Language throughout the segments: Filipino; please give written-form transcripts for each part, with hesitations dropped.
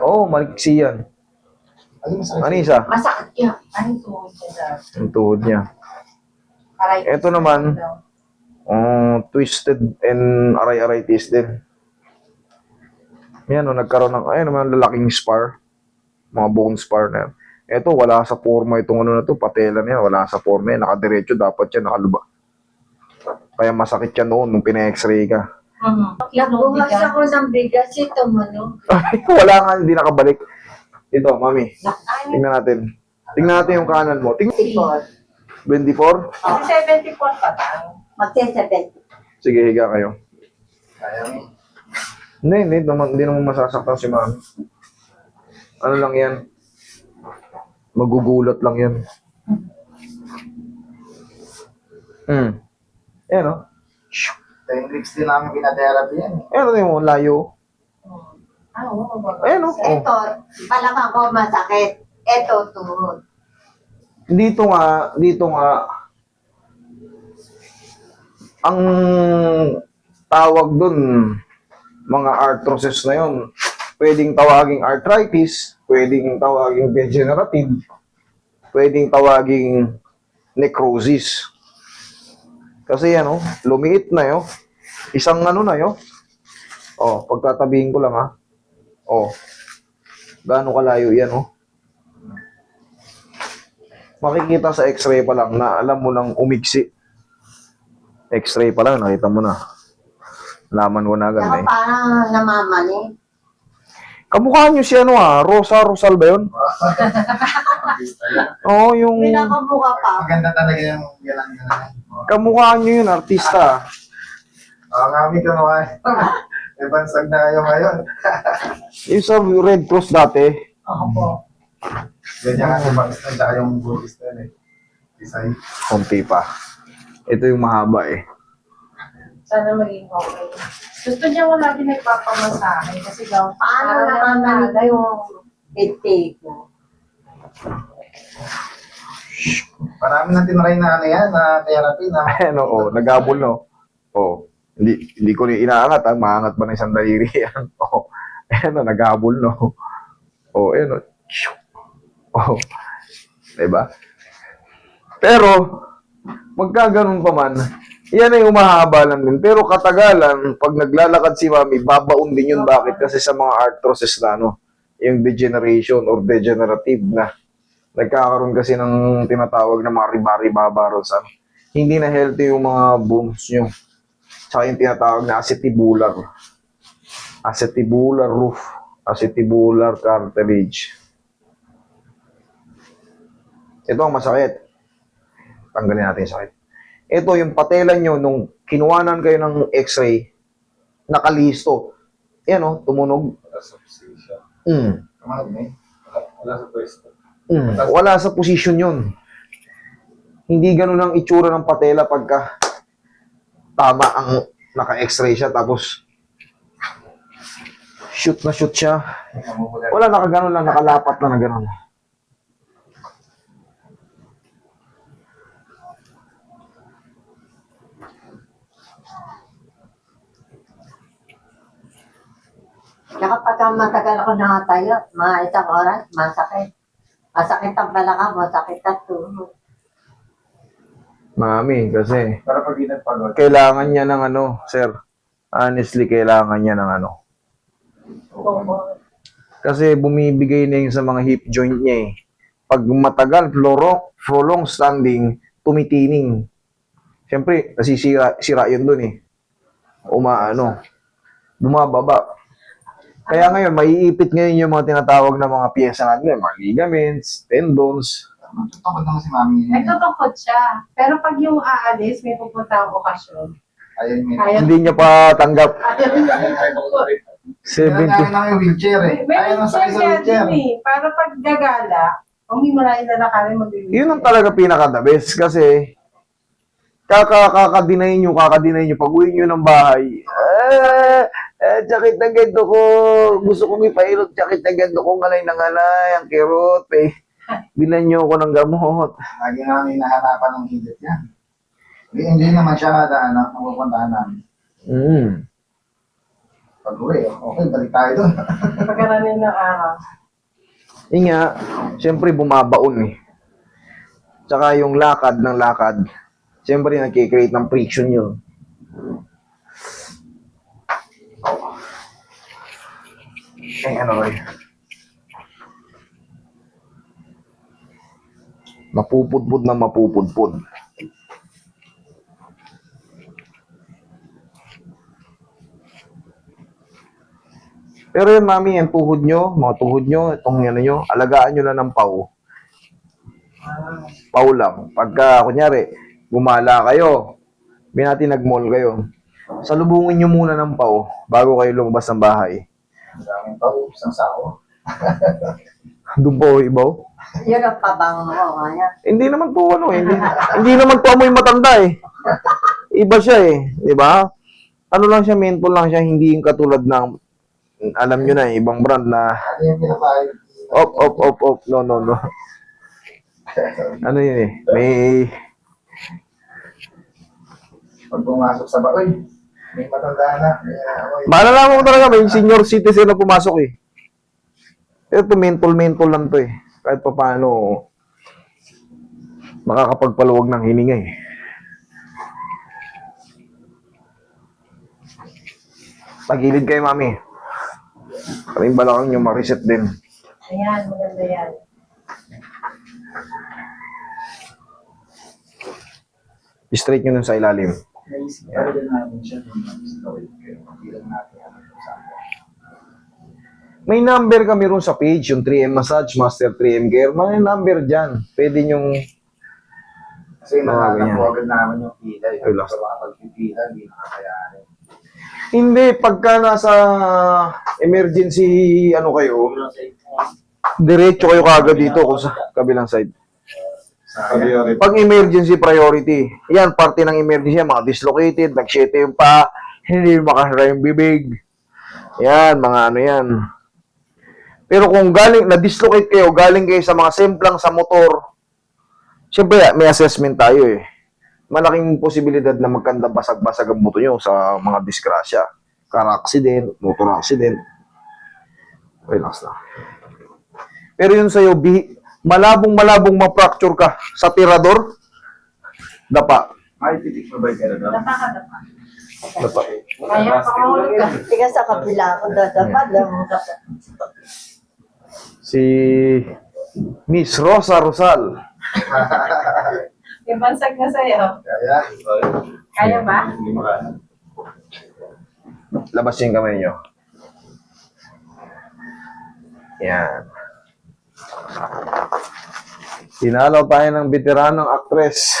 Oo, maliksi yan. Ano isa? Masakit yan. Ano tuhod niya dati? Yung tuhod niya. Ito naman, twisted and aray-araytis din. Yan, nagkaroon ng, ayun naman, lalaking spar. Mga bone spar na yan. Ito, wala sa forma itong ano na to, patela niya, wala sa forma yan. Nakadiretso, dapat yan, nakaluba. Kaya masakit yan noon nung pina-x-ray ka. Nagbukas ako ng bigas ito, ano? Ay, wala nga, hindi nakabalik. Ito, mami. Tingnan natin. Tingnan natin yung kanan mo. Tingnan. 24. 24? 74 pa lang. Magse-70. Sige, higa kayo. Hindi naman masasaktan si mami. Ano lang yan? Magugulat lang yan. Ayan o. 10 weeks din namin pinatherapy yan. Ayan o yung layo. Ayan o. Ito, balakang ko masakit. Ito, tuhod. Dito nga, ang tawag dun, mga arthrosis na yun, pwedeng tawaging arthritis, pwedeng tawaging degenerative, pwedeng tawaging necrosis. Kasi yan, lumiit na yun. Isang ano na yun. Pagtatabihin ko lang ha. Gaano kalayo yan, Makikita sa x-ray pa lang na alam mo nang umigsi. X-ray pa lang, nakita mo na. Laman ko na agad Saka parang namamali. Kamukha nyo si Rosa Rosal ba yun? Oo, yung... Pinakabuka pa. Maganda talaga yung galang-galang. Kamukha nyo yun, artista. Kami kamukha. May bansag na kayo ngayon. Yung sa Red Cross dati. Ako po. Ganyan nga si Pakistan, tsaka yung Pakistan Isay. Kunti pa. Ito yung mahaba eh. Sana maging okay. Gusto niya wala din nagpapamasahe kasi daw, Paano namamali yung intake mo? Marami na tinry na ano yan, na therapy na. Nagabol no. Hindi ko ni inaangat, maangat ba na isang daliri yan? Nagabol no. Diba? Pero, magkaganon pa man, yan ay umahaba lang din. Pero katagalan, pag naglalakad si mami, babaon din yun. Bakit? Kasi sa mga arthrosis na, yung degeneration or degenerative na, nagkakaroon kasi ng tinatawag na mga riba-riba sa hindi na healthy yung mga bones nyo. Tsaka yung tinatawag na acetibular. Acetibular roof. Acetibular cartilage. Ito ang masakit. Tanggalin natin yung sakit. Ito yung patela nyo nung kinuwanan kayo ng x-ray, nakalisto. Yan tumunog. Wala sa pwesto. Wala sa posisyon yun. Hindi ganun ang itsura ng patela pagka tama ang naka-x-ray siya tapos shoot na shoot siya. Wala, nakaganon lang, nakalapat na ganon. Saka pagka matagal ako nakatayo, mga isang oras, masakit. Masakit ang balakang, masakit ang tuhod. Mami, kasi Para pag inagpagod. kailangan niya ng sir. Honestly, kailangan niya ng Kasi bumibigay na yun sa mga hip joint niya eh. Pag matagal, prolong standing, tumitining. Siyempre, nasisira yun dun eh. Bumababa. Kaya ngayon, maiipit ngayon yung mga tinatawag na mga piyesa natin, mga ligaments, tendons. Tutungkod naman si Mami. nagtutungkot siya. Pero pag yung aalis, may pupunta ang okasyon. Ayun, may... Ayaw. Hindi niya pa tanggap. Ayaw niya. 70. Kailangan lang yung wheelchair eh. May Ayaw nang sakit sa wheelchair wheelchair. din eh. Para pag gagala, kung hindi mo na ilalakarin, mag-wheelchair. Yun ang talaga pinaka-the best kasi kakadinay nyo pag uwi nyo ng bahay. Sakit na ganito ko. Gusto kong ipailot. Sakit na ganito ko. Ngalay na ngalay. Ang kirot. Bilan nyo ako ng gamot. Lagi namin naharapan ng higit yan. Hindi naman siya kada ang pupuntahan namin. Pag-uwi, okay, balik tayo doon. Pagkaranin ng araw. Yun nga, siyempre bumabaon eh. Tsaka yung lakad ng lakad, siyempre nagkikreate ng friction yun. Ay, ano ba yun? Mapupudpud na mapupudpud. Pero yun, mami, yung tuhod nyo, mga tuhod nyo, itong ano nyo, alagaan nyo na ng pau. Pau lang. Pagka, kunyari, gumala kayo, binati nag-mall kayo, salubungin nyo muna ng pau bago kayo lumabas ng bahay. Ang daming pa, isang sako. Doon po, ibaw. Yun ang pabango mo, kaya. Hindi naman po ano eh. Hindi naman po amoy matanda eh. Iba siya eh. Di ba? Ano lang siya, menthol lang siya. Hindi yung katulad ng, alam nyo na, ibang brand na, Ano yung pinapahid? op. No. Ano yun eh. Pag pumasok sa baoy, may matanda na. Malalaman mo talaga, may senior citizen na pumasok eh. Ito, menthol lang to eh. Kahit pa paano, makakapagpaluwag ng hininga eh. Tagilid kayo, mami. Kaming balakang nyo ma-reset din. Ayan, maganda yan. Straight nyo nun sa ilalim. Naisip pa rin namin siya nung mag-story. Pero pagbilang natin ano kung saan. May number kami ron sa page, yung 3M Massage, Master 3M Care. May number dyan. Pwede nyong, Kasi ganyan. nakakapo agad namin yung pila. Ay, Yung last. sa mga pagpipila, hindi nakakayanin. hindi, pagka nasa emergency, ano kayo, diretso kayo kagad dito kung sa kabilang side. Sayang. Pag emergency priority, yan, parte ng emergency, yan, mga dislocated, nagsyete yung pa, hindi makasara yung bibig. Yan, mga ano yan. Pero kung na-dislocate kayo, galing kayo sa mga semplang sa motor, siyempre, may assessment tayo eh. Malaking posibilidad na magkanda basag-basag ang motor nyo sa mga disgrasya. Car accident, motor accident. Relax na. Pero yun sa'yo, malabong ma-fracture ka sa tirador, dapa. Ay, titik mo ba yung kaya doon? Dapa ka, dapa. Dapa. Kaya pa mahulog ka. Tiga sa kabila ako, dadapad lang. Si Miss Rosa Rosal. Yung bansag na sa'yo. Kaya? Kaya ba? Hindi makana. Labas yung kamay nyo. Yan. Tinalaw tayo ng veteranong actress.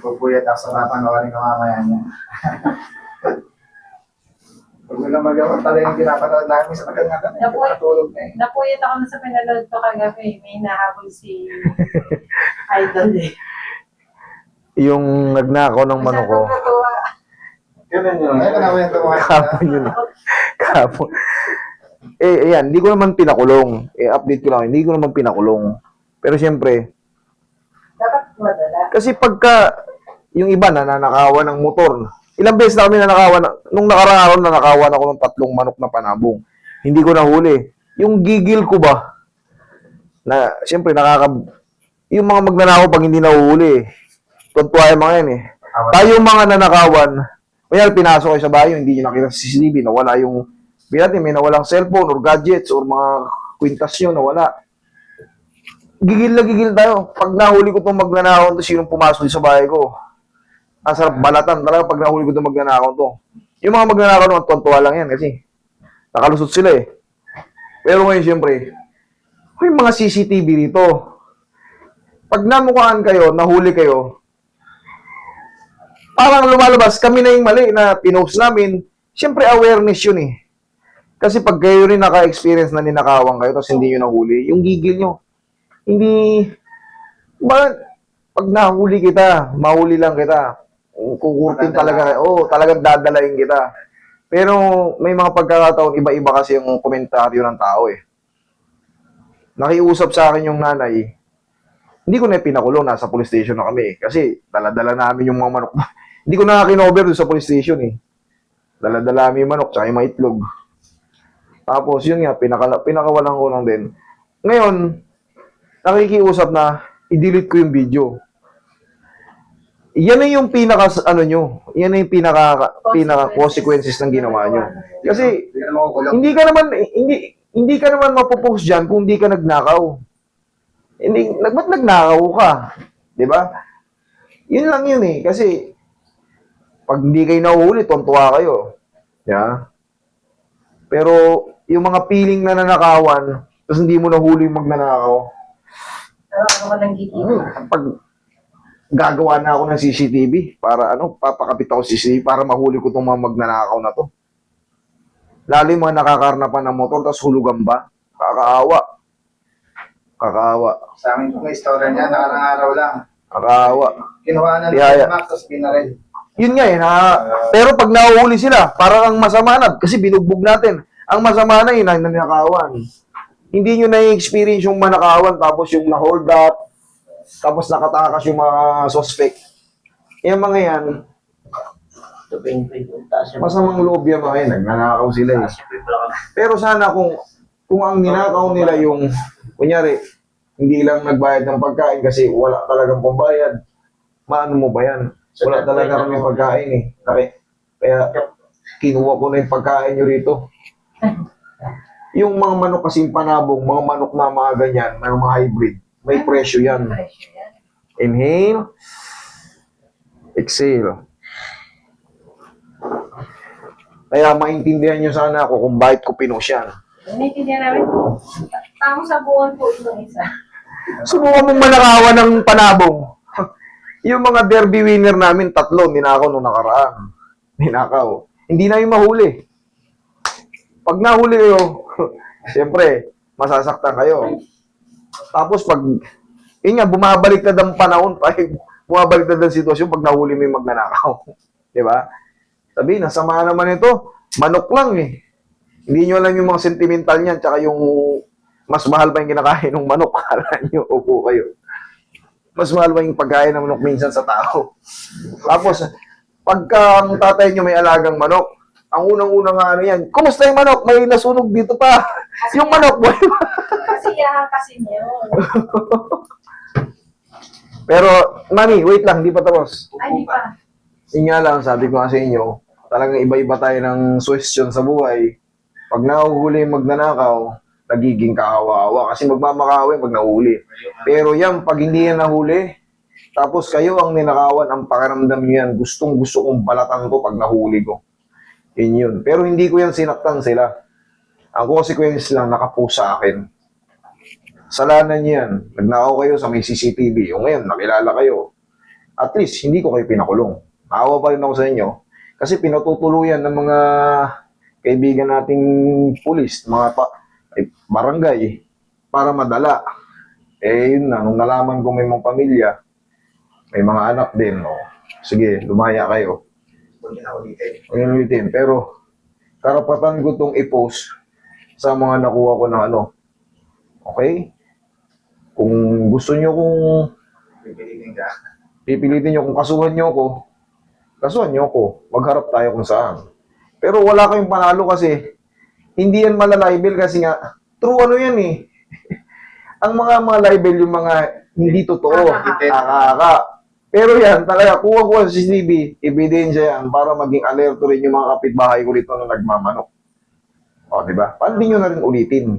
Pupuyat ako sa papanoorin ko mamaya niya. Pag walang magawa pala yung pinapanood namin sa magandang natulog na eh. Napuyat ako na sa pinanood ko kagabi. May nahabol si Idol eh. Yung nagnakaw ng manok ko. Masyadong natuwa. Ganun yun. Ay, kanawa yung tumakas. Kahapon yun. Kahapon. Ayan, hindi ko naman pinakulong. Update ko lang, hindi ko naman pinakulong. Pero siyempre, Dapat madala. kasi pagka yung iba nanakawan ng motor, ilang beses na kami nanakawan, nung nakarang araw nanakawan ako ng 3 manok na panabong. Hindi ko nahuli. Yung gigil ko ba, na siyempre yung mga magnanakaw pag hindi nahuhuli, tuntua yung mga yan eh. Tayo mga nanakawan, kaya pinasok kayo sa bayo, hindi nyo nakita sa CCTV, nawala yung, binati may nawalang cellphone or gadgets or mga kwintas nyo, nawala. Gigil na gigil tayo. Pag nahuli ko itong magnanakaw to, sinong pumasok sa bahay ko? Ang sarap balatan talaga pag nahuli ko itong magnanakaw to. Yung mga magnanakaw naman, tuwan-tuwa lang yan kasi nakalusot sila eh. Pero ngayon, siyempre, may mga CCTV dito. Pag namukhaan kayo, nahuli kayo, parang lumalabas, kami na yung mali na pinost namin. Siyempre, awareness yun eh. Kasi pag kayo rin naka-experience na ninakawan kayo, tapos hindi nyo nahuli, yung gigil nyo, hindi, pag nahuli kita, mahuli lang kita, kukurtin talaga, talagang dadalayin kita. Pero may mga pagkakataon, iba-iba kasi yung komentaryo ng tao eh. Nakiusap sa akin yung nanay, hindi ko na pinakulong, nasa police station na kami eh. Kasi dala-dala namin yung mga manok. Hindi ko na kinover doon sa police station eh. Dala-dala yung manok, tsaka yung mga itlog. Tapos, yun nga, pinakawalan ko lang din. Ngayon, nakikiusap na, i-delete ko yung video. Yan na yung yan na yung pinaka consequences ng ginawa nyo. Kasi, Hindi ka na makukulong. hindi ka naman mapopost dyan kung hindi ka nagnakaw. Ba't nagnakaw ka? Di ba? Yun lang yun eh. Kasi, pag hindi kayo nahuhuli, tontuwa kayo. Yeah? Pero, yung mga piling na nanakawan, tapos hindi mo nahuli yung magnanakaw, Pero ano ka nang gigil? pag gagawa na ako ng CCTV, para papakapit ako sa CCTV para mahuli ko itong mga magnanakaw na to. Lalo yung mga nakakarnapan ng motor, tapos hulugan ba? Kakaawa. Kakaawa. Sa amin kung istorya niya, nakarang araw lang. Kakaawa. Kinuha na Tiyaya. ng Max, tapos binaril. Yun nga pero pag nahuhuli sila, parang ang masama na, kasi binugbog natin. Ang masama na yun, ang nanakawan. Hindi nyo na-experience yung manakawan, tapos yung na-hold up, tapos nakatakas yung mga suspect. Yung mga yan, masamang loob yung mga yan, nagnanakaw sila eh. Pero sana kung ang ninakaw nila yung, kunyari, hindi lang nagbayad ng pagkain kasi wala talagang pambayad, maano mo ba yan? Wala talaga kami pagkain eh. Kaya kinuha ko na yung pagkain nyo rito. Yung mga manok kasing panabong, mga manok na mga ganyan, mga hybrid, may presyo yan. Pressure yan. Inhale. Exhale. Kaya maintindihan nyo sana ako kung bakit ko pinost yan. Naiintindihan namin. Tamo sa buwan po itong isa. Subukan mong manakawan ng panabong. Yung mga derby winner namin, 3, ninakaw nung nakaraan. Ninakaw. Hindi na yung mahuli. Pag nahuli kayo, siyempre, masasaktan kayo. Tapos pag, yun nga, bumabalik na ang panahon, bumabalik na ang sitwasyon pag nahuli mo yung magnanakaw. Di ba? Sabi, nasama naman ito. Manok lang eh. Hindi nyo alam yung mga sentimental niyan, tsaka yung mas mahal pa yung kinakain ng manok. Kala nyo, upo kayo. Mas mahal pa yung pagkain ng manok minsan sa tao. Tapos, pagka ang tatay nyo may alagang manok, ang unang-unang ano yan, kumusta yung manok? May nasunog dito pa. Yung manok, boy. Kasiyahan kasi niyo. Pero, mami, wait lang, hindi pa tapos. Ay, di pa. Yun nga lang, sabi ko nga sa inyo, talagang iba-iba tayo ng question sa buhay. Pag nahuhuli yung magnanakaw, nagiging kaawa-awa kasi magmamakawin pag nahuli. Pero yan, pag hindi yan nahuli, tapos kayo ang ninakawan, ang pakiramdam nyo yan, gustong-gusto kong balatan ko pag nahuli ko. Yun. Pero hindi ko yan sinaktan sila. Ang consequence lang, nakapost sa akin. Salanan nyo yan. Nagnakaw kayo sa may CCTV. O ngayon, nakilala kayo. At least, hindi ko kayo pinakulong. Naawa pa rin ako sa inyo. Kasi pinatutuluyan ng mga kaibigan nating pulis, mga barangay, para madala. Yun na, nung nalaman ko may mga pamilya, may mga anak din, sige, lumaya kayo. Huwag niyo na ulitin. Huwag niyo ulitin. Pero, karapatan ko itong i-post sa mga nakuha ko ng ano. Okay? Kung gusto nyo kung Pipilitin ka. pipilitin nyo kung kasuhan nyo ako. Magharap tayo kung saan. Pero wala kayong panalo kasi hindi yan malalibel kasi nga true ano yan eh. Ang mga libel yung mga hindi totoo. Nakaka. Pero yan, talaga, kuha sa CCTV, ebidensya yan para maging alerto rin yung mga kapitbahay ko rito na nagmamanok. O, di ba? Paano di nyo na rin ulitin?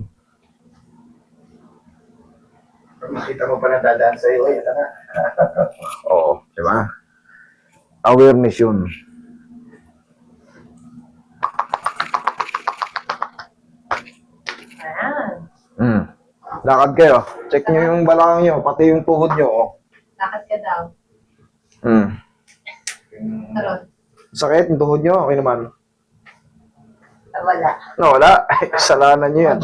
Pag makita mo pa na dadaan sa'yo, ay, ito na. Oo, di ba? Awareness yun. Ayan. Lakad kayo. Check nyo yung balakang nyo, pati yung tuhod nyo. Lakad ka daw. Taron. Sakit yung tuhod nyo, okay naman. Wala. No, wala. Ay, kasalanan nyo yan.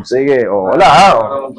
Sige, wala ha. Parang